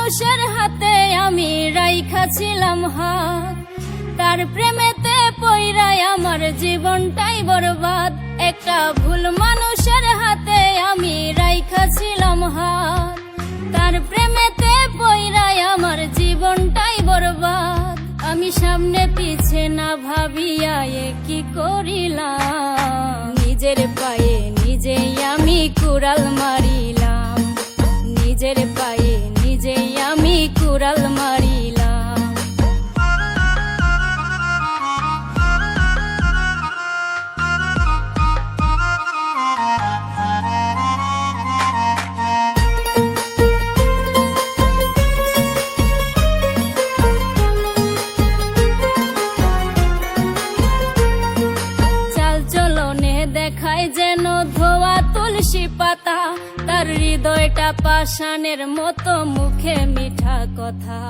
মানুষের হাতে আমি রাইখা ছিলাম হাত, তার প্রেমেতে পইরাই আমার জীবনটাই বরবাদ। একটা ভুল মানুষের হাতে আমি রাইখা ছিলাম হাত, তার প্রেমেতে পইরাই আমার জীবনটাই বরবাদ। আমি সামনে পিছে না ভাবিয়া কি করিলাম, নিজের পায়ে নিজেই আমি কুড়াল মারিলাম, নিজের পায়ে নিজেই আমি কুড়াল মারিলাম। দেখায় যেন ধোয়া তুলসী পাতা, তার হৃদয়টা পাষাণের মতো, মুখে মিঠা কথা।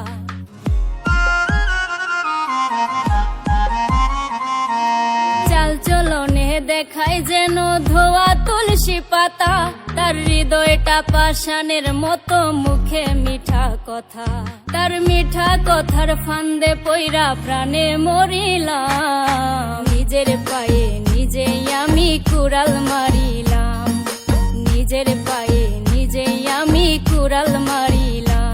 চাল চলনে দেখায় যেন ধোয়া তুলসী পাতা, তার হৃদয়টা পাষাণের মতো, মুখে মিঠা কথা। তার মিঠা কথার ফান্দে পইরা প্রাণে মরিলাম, নিজের পায়ে নিজেই আমি কুড়াল মারিলাম, নিজের পায়ে নিজেই আমি কুড়াল মারিলাম।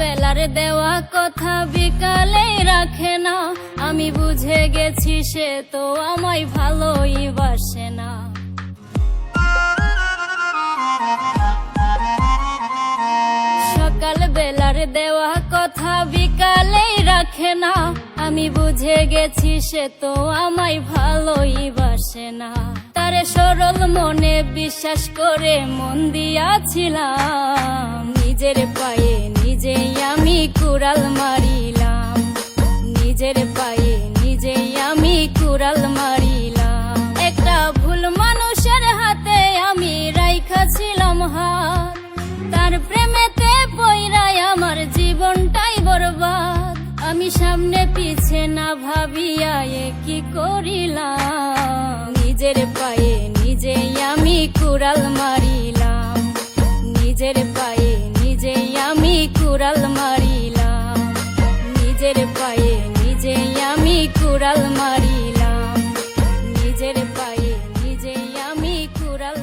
বেলার দেওয়া কথা বিকালে রাখে না, আমি বুঝে গেছি সে তো আমায় ভালোই বাসে না। সকাল বেলার দেওয়া কথা বিকালে রাখে না, আমি বুঝে গেছি সে তো আমায় ভালোই বাসে না। তারে সরল মনে বিশ্বাস করে মন দিয়াছিলাম, নিজের পায়ে নিজেই আমি কুড়াল মারিলাম, নিজের পায়ে নিজেই আমি কুড়াল মারিলাম। একটা ভুল মানুষের হাতে আমি রাইখা ছিলাম হাত, তার প্রেমেতে পইরাই আমার জীবনটাই বরবাদ। আমি সামনে পিছে না ভাবিয়া কি করিলাম, নিজের পায়ে নিজেই আমি কুড়াল মারিলাম, নিজের পায়ে নিজেই আমি কুড়াল মারিলাম, নিজের পায়ে নিজেই আমি কুড়াল মারিলাম, নিজের পায়ে নিজেই আমি কুড়াল